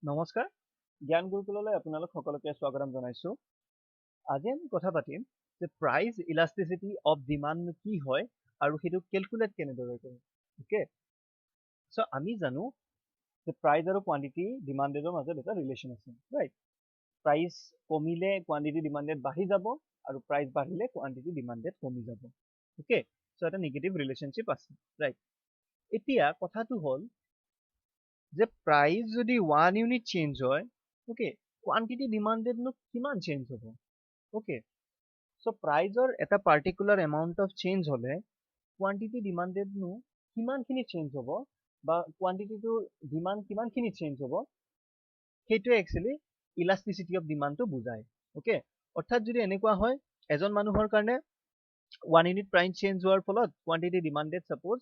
নমস্কাৰ জ্ঞান গুৰুকুললৈ আপোনালোক সকলোকে স্বাগতম জনাইছো আজি আমি কথা পাতিম যে প্ৰাইস ইলাষ্টিচিটি অফ ডিমান্ড কি হয় আৰু সেইটো ক্যালকুলেট কেনেদৰে কৰিম ওকে সো আমি জানো যে প্ৰাইস আৰু কোৱান্টিটি ডিমান্ডেডৰ মাজত এটা ৰিলেচন আছে ৰাইট প্ৰাইস কমিলে কোৱান্টিটি ডিমান্ডেড বাঢ়ি যাব আৰু প্ৰাইস বাঢ়িলে কোৱান্টিটি ডিমান্ডেড কমি যাব ওকে সো এটা নেগেটিভ ৰিলেশনশিপ আছে ৰাইট এতিয়া কথাটো হ'ল যে প্ৰাইস যদি 1 ইউনিট চেঞ্জ হয় ওকে কোয়ান্টিটি ডিমান্ডেড নো কিমান চেঞ্জ হ'ব ওকে সো প্ৰাইসৰ এটা পাৰ্টিকুলাৰ এমাউন্ট অফ চেঞ্জ হলে কোয়ান্টিটি ডিমান্ডেড নো কিমানখিনি চেঞ্জ হ'ব বা কোয়ান্টিটিটো ডিমান্ড কিমানখিনি চেঞ্জ হ'ব সেইটো একচুয়ালি ইলাস্টিসিটি অফ ডিমান্ডটো বুজায় ওকে অৰ্থাৎ যদি এনেকুৱা হয় এজন মানুহৰ কাৰণে 1 ইউনিট প্ৰাইস চেঞ্জ হোৱাৰ ফলত কোয়ান্টিটি ডিমান্ডেড সাপোজ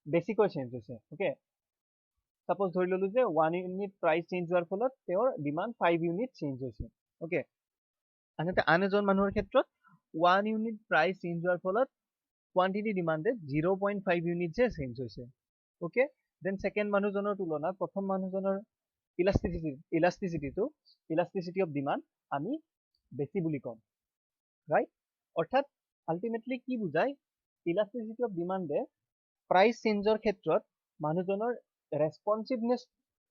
বেছিকৈ চেঞ্জ হৈছে ওকে Suppose ধৰি ললো যে 1 ইউনিট প্ৰাইস চেঞ্জ হোৱাৰ ফলত তেওঁৰ ডিমান্ড 5 ইউনিট চেঞ্জ হৈছে ওকে আনহাতে আন এজন মানুহৰ ক্ষেত্ৰত 1 ইউনিট প্ৰাইস চেঞ্জ হোৱাৰ ফলত কোয়ান্টিটি ডিমান্ডেড 0.5 ইউনিট যে চেঞ্জ হৈছে ওকে দেন সেকেন্ড মানুহজনৰ তুলনাত প্ৰথম মানুহজনৰ ইলাস্টিসিটি অফ ডিমান্ড আমি বেছি বুলি কম ৰাইট অৰ্থাৎ আলটিমেটলি কি বুজায় ইলাস্টিসিটি অফ ডিমান্ডে প্ৰাইস চেঞ্জৰ ক্ষেত্ৰত মানুহজনৰ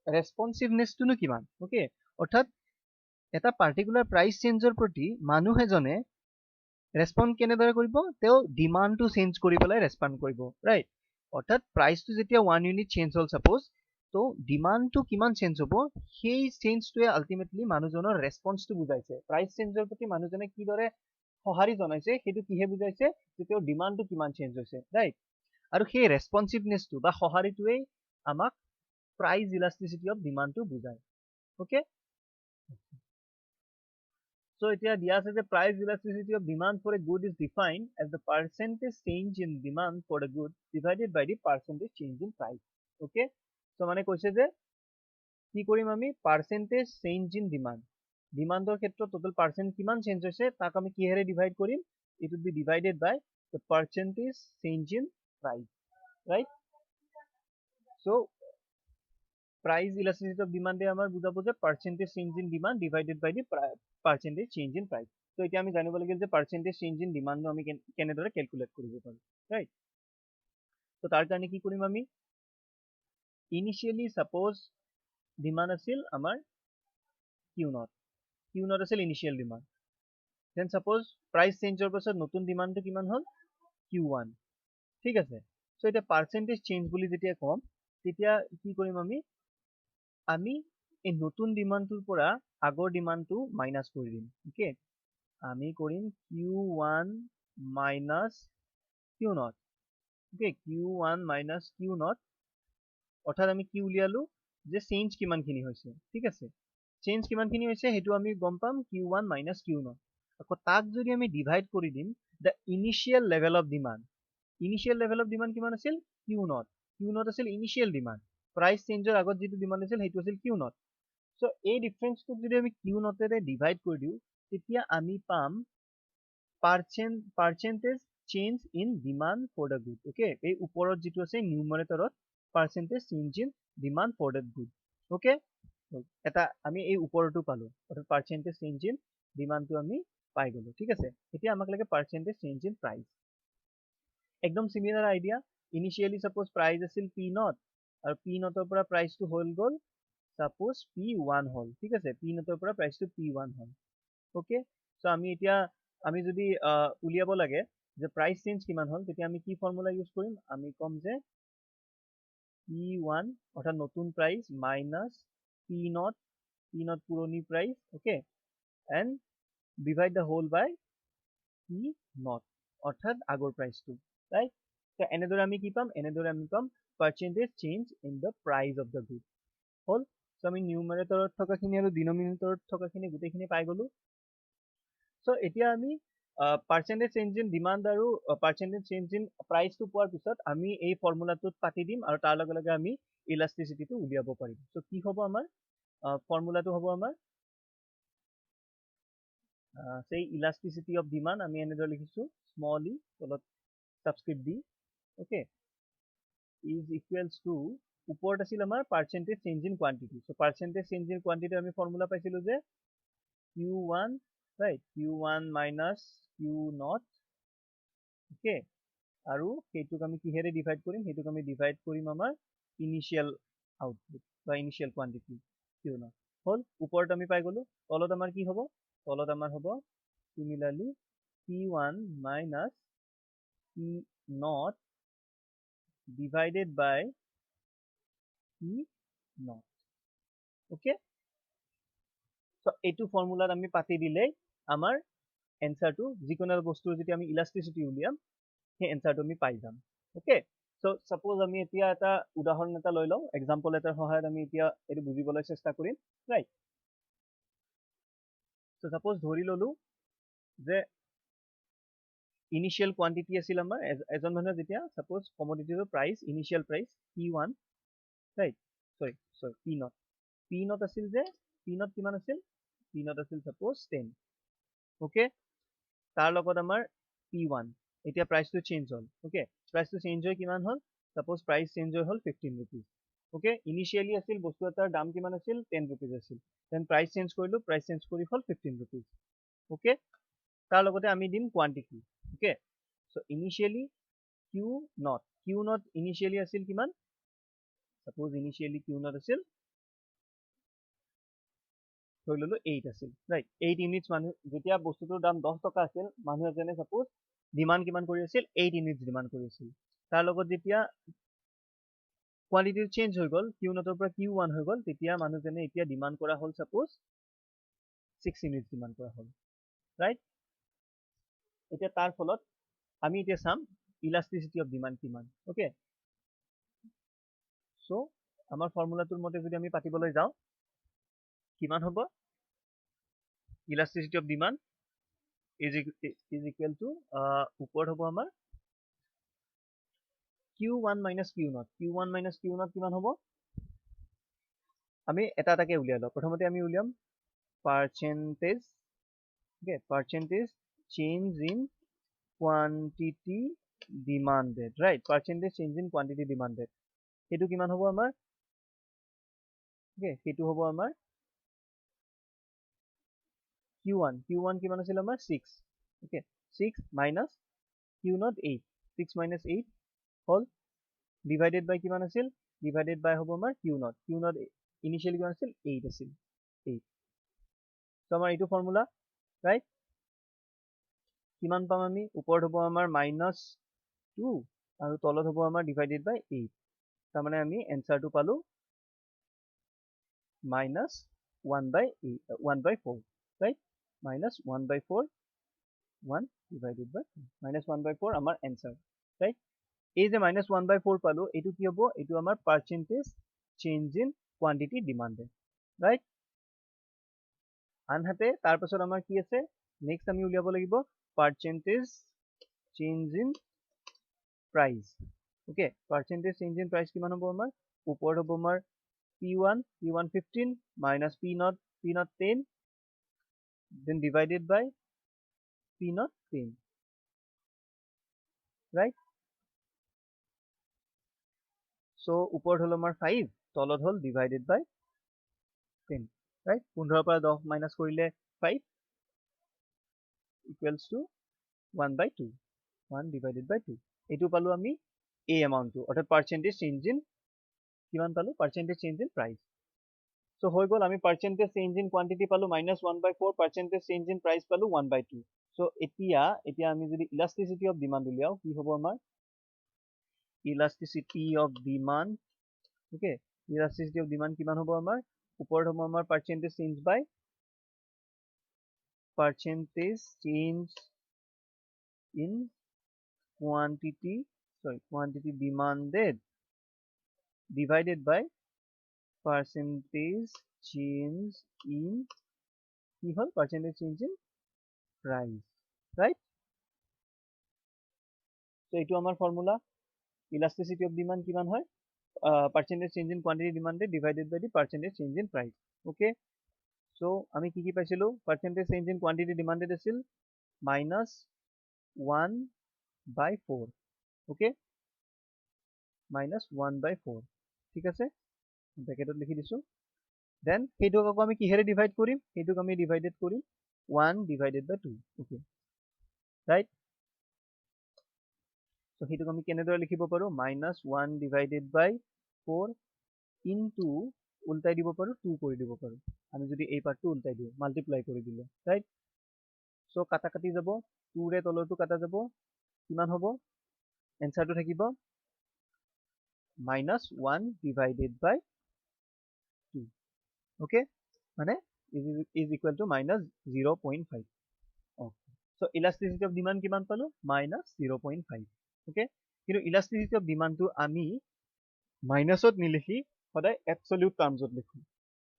ৰেসপন্সিভনেস নো কিমান ওকে অৰ্থাৎ এটা পাৰ্টিকুলাৰ প্ৰাইস চেঞ্জৰ প্ৰতি মানুহ এজনে ৰেসপন্ড কেনেদৰে কৰিব তেও ডিমান্ডটো চেঞ্জ কৰি পেলাই ৰেসপন্ড কৰিব ৰাইট অৰ্থাৎ প্ৰাইসটো যেতিয়া 1 ইউনিট চেঞ্জ হল সাপোজ তো ডিমান্ডটো কিমান চেঞ্জ হ'ব সেই চেঞ্জটোৱে আলটিমেটলি মানুহজনৰ ৰেসপন্সটো বুজাইছে প্ৰাইস চেঞ্জৰ প্ৰতি মানুহজনে কিদৰে সহাৰি জনাইছে সেইটো কিহে বুজাইছে যে তেও ডিমান্ডটো কিমান চেঞ্জ হৈছে ৰাইট আৰু সেই ৰেসপন্সিভনেসটো বা সহাৰিটোৱে আমাক প্ৰাইস ইলাস্টিসিটি অফ ডিমান্ডটো বুজায় ওকে So এতিয়া দিয়া আছে যে price elasticity of demand for a good is defined as the percentage change in demand for a good divided by the percentage change in price. Okay? So মানে কৈছে যে কি কৰিম আমি percentage change in demand. ডিমান্ডৰ ক্ষেত্ৰত total percent কিমান change হৈছে তাক আমি কিহেৰে ডিভাইড কৰিম it would be divided by the percentage change in price. Right? So price elasticity of demand এ আমাৰ বুজাব যে percentage change in demand divided by the percentage change in price. So এতিয়া আমি জানিব লাগিল যে percentage change in demand নো আমি কেনেদৰে ক্যালকুলেট কৰিব পাৰো ৰাইট তো তাৰ কাৰণে কি কৰিম আমি ইনিশিয়ালি সাপোজ ডিমান্ড আছিল আমাৰ Q0 আছিল initial demand then suppose price চেঞ্জৰ পাছত নতুন ডিমান্ডটো কিমান হল Q1 ঠিক আছে সো এটা পার্সেন্টেজ চেঞ্জ বুলি যেতিয়া কম তেতিয়া কি কৰিম আমি এই নতুন ডিমান্ডটোৰ পৰা আগৰ ডিমান্ডটো মাইনাস কৰি দিম ওকে আমি কৰিম Q1 minus Q0 okay Q1 minus Q0 অৰ্থাৎ আমি কি উলিয়ালো যে চেঞ্জ কিমানখিনি হৈছে ঠিক আছে চেঞ্জ কিমানখিনি হৈছে হেতু আমি গম পাম Q1 minus Q0 আকৌ তাক যদি আমি ডিভাইড কৰি দিম the initial level of demand কিমান আছিল Q0 আছিল ইনিশিয়াল ডিমান্ড প্ৰাইস চেঞ্জৰ আগত যেটো ডিমান্ড আছিল হেতু আছিল Q0 সো এই ডিফাৰেন্সটো যদি আমি Q0 ৰে ডিভাইড কৰি দিও তেতিয়া আমি পাম percentage change in demand for the good okay এই ওপৰত যেটো আছে নিউমাৰেটৰত percentage change in demand for the good okay এটা আমি এই ওপৰটো পালো অৰ্থাৎ percentage change in demand টো আমি পাই গলো ঠিক আছে এতিয়া আমাক লাগে percentage change in price একদম similar idea initially suppose price আছিল P0 আৰু P0 ৰ পৰা প্ৰাইসটো হল গল সাপোজ P1 হল ঠিক আছে P0 ৰ পৰা প্রাইসটো P1 হল ওকে সো আমি এতিয়া আমি যদি উলিয়াব লাগে যে প্রাইস চেঞ্জ কিমান হল তেতিয়া আমি কি ফর্মুলা ইউজ কৰিম আমি কম যে P1 অৰ্থাৎ নতুন প্ৰাইস মাইনাস P0 পুৰণি price okay and divide the whole by P0 অৰ্থাৎ আগৰ প্ৰাইসটো right so এনেদৰে আমি কি পাম এনেদৰে আমি পাম percentage change in the price of the good hall so আমি নিউমাৰেটৰত থকাখিনি আৰু ডিনোমিনেটৰত থকাখিনি গুটেখিনি পাই গলো so এতিয়া আমি percentage change in demand আৰু percentage change in price টো পোৱাৰ পিছত আমি এই ফৰ্মুলাটোত পাতি দিম আৰু তাৰ লগে লগে আমি ইলাস্টিসিটি টো উলিয়াব পাৰিম so কি হ'ব আমাৰ ফৰ্মুলাটো হ'ব আমাৰ say elasticity of demand আমি এনেদৰে লিখিছো small e তলত subscript d okay is equals to ওপৰত আছিল আমাৰ percentage change in quantity so percentage change in quantity আমি ফৰ্মুলা পাইছিলো যে q1 right q1 minus q0 okay আৰু হেতুক আমি কিহেৰে ডিভাইড কৰিম হেতুক আমি ডিভাইড কৰিম আমাৰ ইনিশিয়াল আউটপুট বা ইনিশিয়াল কোৱান্টিটি q0 হল ওপৰত আমি পাই গলো তলত আমাৰ কি হ'ব তলত আমাৰ হ'ব similarly p1 minus p0 divided by p0 okay so এইটো ফৰ্মুলাত আমি পাতি দিলে আমাৰ এনসাৰটো যিকোনো বস্তুৰ যদি আমি ইলাস্টিসিটি উলিয়াম সেই এনসাৰটো আমি পাই যাম ওকে সো সাপোজ আমি এতিয়া এটা উদাহৰণ এটা লৈ লও এক্সাম্পল এটাৰ সহায়ত আমি এতিয়া এটো বুজিবলৈ চেষ্টা কৰিম ৰাইট সো সাপোজ ধৰি ললো যে ইনিশিয়াল কোৱান্টিটি আছিল আমাৰ এজন মানুহে যেতিয়া সাপোজ কমোডিটিৰ price initial price p1 right sorry p0 আছিল যে p0 কিমান আছিল p0 আছিল সাপোজ 10 ওকে তাৰ লগত আমাৰ p1 এতিয়া প্ৰাইসটো চেঞ্জ হল ওকে প্ৰাইসটো চেঞ্জ হৈ কিমান হল সাপোজ প্ৰাইস চেঞ্জ হৈ হল 15 rupees ওকে ইনিশিয়ালি আছিল বস্তু এটাৰ দাম কিমান আছিল 10 rupees আছিল দেন প্ৰাইস চেঞ্জ কৰিলো প্ৰাইস চেঞ্জ কৰি হল 15 rupees ওকে তাৰ লগতে আমি দিম quantity okay so initially q0 initially আছিল কিমান সাপোজ ইনিশিয়ালি q0 আছিল ধৰি ললো 8 আছিল ৰাইট 8 ইউনিটস মানুহ যেতিয়া বস্তুটোৰ দাম 10 টকা আছিল মানুহ এজনে সাপোজ ডিমান্ড কিমান কৰি আছিল 8 ইউনিটস ডিমান্ড কৰি আছিল তাৰ লগত যেতিয়া কোৱান্টিটি চেঞ্জ হৈ গল q0 ৰ পৰা q1 হৈ গল তেতিয়া মানুহজনে এতিয়া ডিমান্ড কৰা হল সাপোজ 6 ইউনিটস ডিমান্ড কৰা হল ৰাইট এতিয়া তাৰ ফলত আমি এতিয়া চাম ইলাস্টিসিটি অফ ডিমান্ড কিমান ওকে সো আমাৰ ফৰ্মুলাটোৰ মতে যদি আমি পাতিবলৈ যাও কিমান হ'ব elasticity of demand is equal to ওপৰত হ'ব আমাৰ q1 minus q0 কিমান হ'ব আমি এটা এটাকে উলিয়াই লও প্ৰথমতে আমি উলিয়াম percentage okay percentage change in quantity demanded right percentage change in quantity demanded হেতু কিমান হ'ব আমাৰ okay হেতু হ'ব আমাৰ q1 কিমান আছিল আমাৰ 6 okay 6 minus q0 8 6 minus 8 hall divided by কিমান আছিল divided by হ'ব আমাৰ q0 initially কিমান আছিল 8 আছিল 8 so আমাৰ এইটো ফৰ্মুলা right কিমান পাম আমি ওপৰত হ'ব আমাৰ -2 আৰু তলত হ'ব আমাৰ divided by 8 তাৰ মানে আমি এনসাৰটো পালো -1/4 right -1/4 1 divided by -1/4 আমাৰ এনসাৰ right এই যে -1/4 পালো এইটো কি হ'ব এইটো আমাৰ percentage change in quantity demanded right আনহাতে তাৰ পাছত আমাৰ কি আছে নেক্সট আমি উলিয়াব লাগিব percentage change in price okay percentage change in price কিমান হ'ব আমাৰ ওপৰত হ'ব আমাৰ p1 15 minus p0 10 then divided by p0 10 right so ওপৰত হল আমাৰ 5 তলত হল divided by 10 right 15 পৰা 10 minus কৰিলে 5 equals to 1/2 1 divided by 2 এইটো পালো আমি এই এমাউন্টটো অৰ্থাৎ পাৰ্চেন্টেজ চেঞ্জ ইন কিমান পালো percentage change in price so হৈ গল আমি পাৰ্চেন্টেজ চেঞ্জ ইন কোৱান্টিটি পালো -1/4 পাৰ্চেন্টেজ চেঞ্জ ইন প্ৰাইস পালো 1/2 সো এতিয়া আমি যদি ইলাস্টিসিটি অফ ডিমান্ড উলিয়াও কি হ'ব আমাৰ elasticity of demand okay elasticity of demand কিমান হ'ব আমাৰ ওপৰত হ'ব আমাৰ percentage change by percentage change in quantity demanded divided by percentage change in কি হল percentage change in price right so এইটো আমাৰ ফৰ্মুলা elasticity of demand কিমান হয় percentage change in quantity demanded divided by the percentage change in price okay so আমি কি কি পাইছিলো percentage change in quantity demanded আছিল -1/4 okay -1/4 ঠিক আছে ব্ৰেকেটত লিখি দিছো দেন সেইটোক আকৌ আমি কিহেৰে ডিভাইড কৰিম সেইটোক আমি ডিভাইডেড কৰিম 1 divided by 2 okay right so সেইটোক আমি কেনেদৰে লিখিব পাৰো -1 divided by 4 into উল্টাই দিব পাৰো 2 কৰি দিব পাৰো আমি যদি এই পাৰ্টটো উল্টাই দিও মাল্টিপ্লাই কৰি দিলে ৰাইট সো কাটা কাটি যাব 2 ৰে তলৰটো কাটা যাব কিমান হ'ব এনসাৰটো থাকিব -1 divided by 2 okay মানে is equal to -0.5 okay so elasticity of demand কিমান পালো -0.5 okay কিন্তু elasticity of demand টো আমি মাইনাসত নিলিখি সদায় absolute terms ত লিখো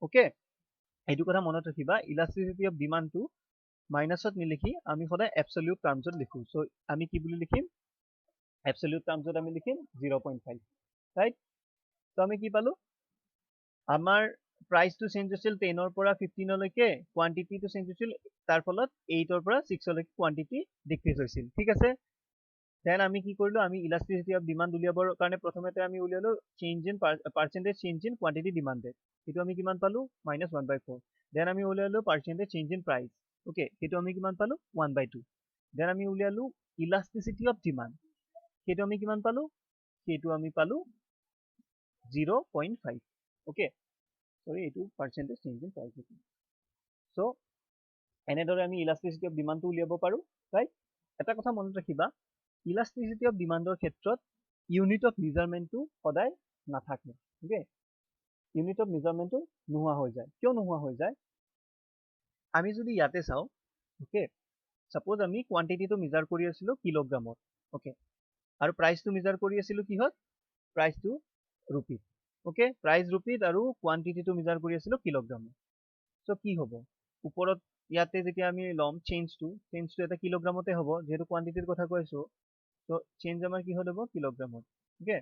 okay এইটো কথা মনত ৰাখিবা elasticity of demand টো মাইনাসত নিলিখি আমি সদায় absolute terms ত লিখো so আমি কি বুলি লিখিম absolute terms ত আমি লিখিম 0.5 right so আমি কি পালো আমাৰ price to change হৈছিল 10 ৰ পৰা 15 লৈকে quantity to change হৈছিল তাৰ ফলত 8 ৰ পৰা 6 লৈকে quantity decrease হৈছিল ঠিক আছে then আমি কি কৰিলো আমি elasticity of demand উলিয়াবৰ কাৰণে প্ৰথমতে আমি উলিয়ালো change in percentage change in quantity demanded এটো আমি কিমান পালো -1/4 then আমি উলিয়ালো percentage change in price okay এটো আমি কিমান পালো 1/2 then আমি উলিয়ালো elasticity of demand এটো আমি কিমান পালো এটো আমি পালো 0.5 okay sorry এটো percentage change in price so এনেদৰে আমি elasticity of demand টো উলিয়াব পাৰো right এটা কথা মনত ৰাখিবা elasticity of demand ৰ ক্ষেত্ৰত unit of measurement টো সদায় নাথাকে okay unit of measurement টো নোহোৱা হৈ যায় কিয় নোহোৱা হৈ যায় আমি যদি ইয়াতে চাও okay suppose আমি quantity টো measure কৰি আছিলো কিলোগ্ৰামত okay আৰু price টো measure কৰি আছিলো কিহত price টো rupee okay price rupee আৰু quantity টো measure কৰি আছিলো কিলোগ্ৰামত so কি হ'ব ওপৰত ইয়াতে যেতিয়া আমি লম চেঞ্জ টো এটা কিলোগ্ৰামতে হ'ব যেহেতু কোৱান্টিটিৰ কথা কৈছো so চেঞ্জ আমাৰ কি হ'ব কিলোগ্ৰামত ওকে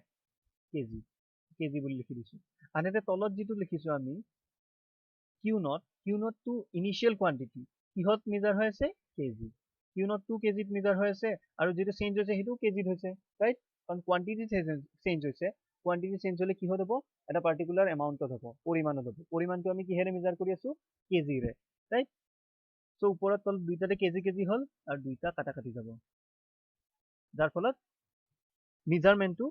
কেজি বুলি লিখি দিছো আনহাতে তলত যেটো লিখিছো আমি Q naught to initial quantity কিহত মেজাৰ হৈ আছে কেজি কিউ নট 2 কেজিত মেজাৰ হৈ আছে আৰু যেটো চেঞ্জ হৈছে হেতু কেজিত হৈছে ৰাইট কাৰণ কোৱান্টিটি চেঞ্জ হৈছে কোৱান্টিটি চেঞ্জ হলে কি হ'ব এটা পাৰ্টিকুলাৰ এমাউন্টত হ'ব পৰিমাণত হ'ব পৰিমাণটো আমি কিহেৰে মেজাৰ কৰি আছো কেজিৰে ৰাইট সো ওপৰত তল দুইটাতে কেজি হল আৰু দুইটা কাটা কাটি যাব যাৰ ফলত মেজাৰমেন্টটো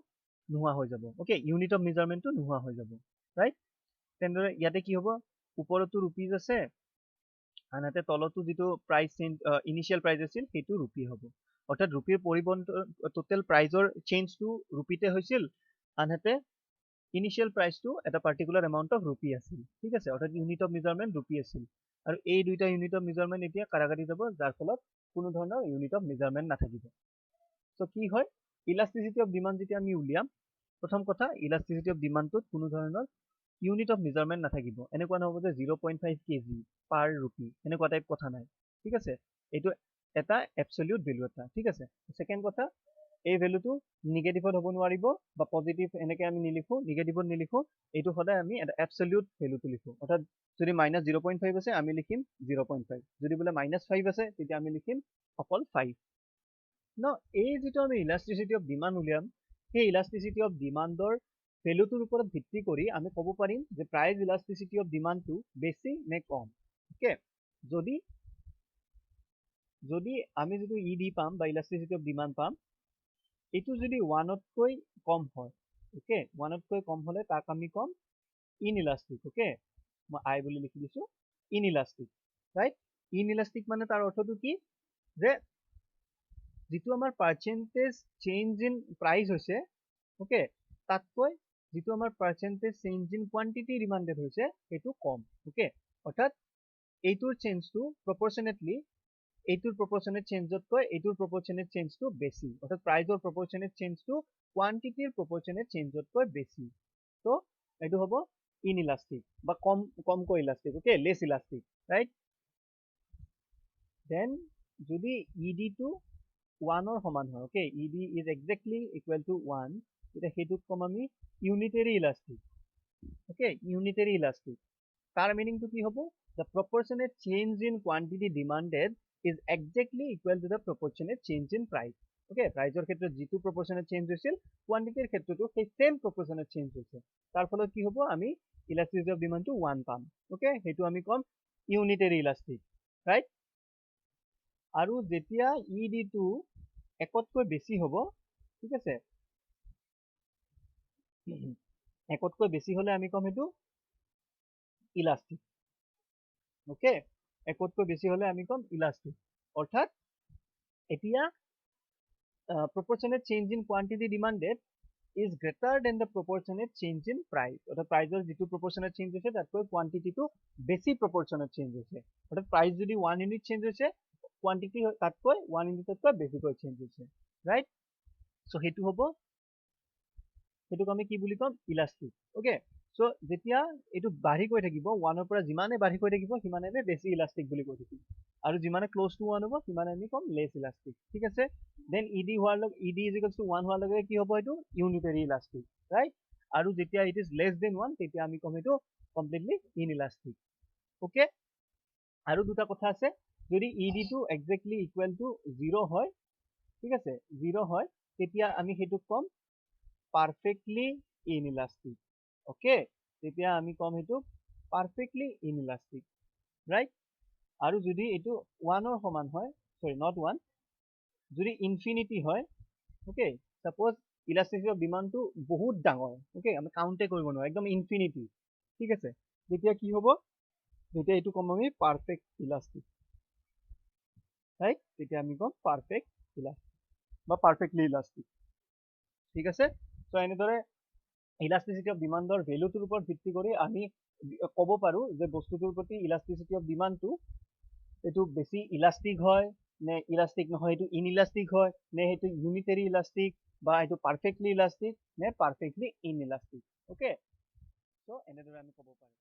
নোহোৱা হৈ যাব ওকে ইউনিট অফ মেজাৰমেন্টটো নোহোৱা হৈ যাব ৰাইট তেনদৰে ইয়াতে কি হ'ব ওপৰতো ৰুপিজ আছে আনহাতে তলতো যেটো প্ৰাইস ইনিশিয়াল প্ৰাইস আছিল হেতু ৰুপি হ'ব অৰ্থাৎ ৰুপিৰ পৰিবৰ্তন টোটাল প্ৰাইসৰ চেঞ্জটো ৰুপিতে হৈছিল আনহাতে ইনিশিয়াল প্ৰাইসটো এটা পাৰ্টিকুলাৰ এমাউন্ট অফ ৰুপি আছিল ঠিক আছে অৰ্থাৎ ইউনিট অফ মেজাৰমেন্ট ৰুপি আছিল আৰু এই দুইটা ইউনিট অফ মেজাৰমেন্ট এতিয়া কাটাকাটি যাব যাৰ ফলত কোনো ধৰণৰ ইউনিট অফ মেজাৰমেন্ট নাথাকিব সো কি হয় ইলাস্টিসিটি অফ ডিমান্ড যেতিয়া আমি উলিয়াম প্ৰথম কথা ইলাস্টিসিটি অফ ডিমান্ডটোত কোনো ধৰণৰ ইউনিট অফ মেজাৰমেন্ট নাথাকিব এনেকুৱা নহব যে 0.5 কেজি পাৰ ৰুপি এনেকুৱা টাইপ কথা নাই ঠিক আছে এটো এটা এবসলিউট ভ্যালু এটা ঠিক আছে সেকেন্ড কথা এই ভ্যালুটো নেগেটিভত হ'ব নোৱাৰিব বা পজিটিভ এনেকে আমি নিলিখো নেগেটিভত নিলিখো এটো সদায় আমি এটা এবসলিউট ভ্যালুটো লিখো অৰ্থাৎ যদি -0.5 আছে আমি লিখিম 0.5 যদি বলে -5 আছে তেতিয়া আমি লিখিম অকল 5 ন এই যেটো আমি ইলাস্টিসিটি অফ ডিমান্ড উলিয়াম সেই ইলাস্টিসিটি অফ ডিমান্ডৰ ভ্যালুটোৰ ওপৰত ভিত্তি কৰি আমি ক'ব পাৰিম যে প্ৰাইস ইলাস্টিসিটি অফ ডিমান্ডটো বেছি নে কম ওকে যদি আমি যেটো ইডি পাম বা ইলাস্টিসিটি অফ ডিমান্ড পাম এটো যদি 1 তকৈ কম হয় ওকে 1 তকৈ কম হলে তাক আমি কম ইনইলাস্টিক ওকে মই আই বুলি লিখি দিছো ইনইলাস্টিক ৰাইট ইনইলাস্টিক মানে তাৰ অৰ্থটো কি যে যেটো আমাৰ পাৰ্সেন্টেজ চেঞ্জ ইন প্ৰাইস হৈছে ওকে তাতকৈ যেটো আমাৰ percentage change in quantity demanded হৈছে এটো কম ওকে অৰ্থাৎ এইটোৰ চেঞ্জটো প্ৰপৰচনেটলি এইটোৰ প্ৰপৰচনেট চেঞ্জতকৈ এইটোৰ প্ৰপৰচনেট চেঞ্জটো বেছি অৰ্থাৎ প্ৰাইসৰ প্ৰপৰচনেট চেঞ্জটো কোয়ান্টিটিৰ প্ৰপৰচনেট চেঞ্জতকৈ বেছি তো এটো হ'ব ইনইলাস্টিক বা কমকৈ elastic okay less elastic right then যদি ইডি টো 1 or সমান হয় okay ed is exactly equal to 1 এটা হেতুক কম আমি unitary elastic okay unitary elastic তার মিনিং তো কি হবো the proportionate change in quantity demanded is exactly equal to the proportionate change in price okay প্ৰাইজৰ ক্ষেত্ৰত যিটো প্ৰপৰ্চনেট চেঞ্জ হৈছিল কোৱান্টিটিৰ ক্ষেত্ৰতো সেই সেম প্ৰপৰ্চনেট চেঞ্জ হৈছে তাৰ ফলত কি হ'ব আমি ইলাষ্টিচিটি অফ ডিমান্ডটো 1 পাম ওকে সেইটো আমি কম ইউনিটাৰী ইলাষ্টিক ৰাইট আৰু যেতিয়া ইডিটো একতকৈ বেছি হ'ব ঠিক আছে একতকৈ বেছি হলে আমি কম সেইটো ইলাষ্টিক ওকে একতকৈ বেছি হলে আমি কম ইলাষ্টিক অৰ্থাৎ এতিয়া proportionate change in quantity demanded is greater than the proportionate change in price অর্থাৎ প্ৰাইজৰ যিটো proportionate change হৈছে তাতকৈ quantity টো বেছি proportionate change হৈছে অৰ্থাৎ price যদি 1 unit change হৈছে quantity তাতকৈ 1 unit তকৈ বেছিকৈ change হৈছে right so হেতু হ'ব হেতুক আমি কি বুলি কম ইলাষ্টিক ওকে so যেতিয়া এটো বাঢ়ি গৈ থাকিব 1 ৰ পৰা যিমানে বাঢ়ি গৈ থাকিব সিমানে আমি বেছি ইলাষ্টিক বুলি কৈ থাকিম আৰু যিমানে ক্লোজ টু 1 হ'ব সিমানে আমি কম লেস ইলাষ্টিক ঠিক আছে দেন ed হোৱাৰ লগে ed is equals to 1 হোৱাৰ লগে কি হ'ব এটো ইউনিটাৰী ইলাষ্টিক ৰাইট আৰু যেতিয়া ইট ইজ লেস দেন 1 তেতিয়া আমি কম এটো কমপ্লিটলি ইনইলাষ্টিক ওকে আৰু দুটা কথা আছে যদি ed টো এক্স্যাক্টলি ইকুৱেল টু 0 হয় ঠিক আছে 0 হয় তেতিয়া আমি হেতু কম perfectly inelastic okay তেতিয়া আমি কম হেতু perfectly inelastic right আৰু যদি এটো 1 ৰ সমান হয় sorry not 1 যদি infinity হয় okay suppose elasticity of demand টো বহুত ডাঙৰ okay আমি কাউন্টে কৰিব নোৱাৰো একদম infinity ঠিক আছে তেতিয়া কি হ'ব তেতিয়া এটো কম আমি perfect elastic right তেতিয়া আমি কম perfect elastic বা perfectly elastic ঠিক আছে সো এনেদৰে ইলাষ্টিচিটি অফ ডিমান্ডৰ ভ্যালুটোৰ ওপৰত ভিত্তি কৰি আমি ক'ব পাৰো যে বস্তুটোৰ প্ৰতি ইলাষ্টিচিটি অফ ডিমান্ডটো এটো বেছি ইলাষ্টিক হয় নে ইলাষ্টিক নহয় এটো ইনইলাষ্টিক হয় নে এটো ইউনিটাৰী ইলাষ্টিক বা এটো পাৰফেক্টলি ইলাষ্টিক নে পাৰফেক্টলি ইনইলাষ্টিক ওকে সো এনেদৰে আমি ক'ব পাৰো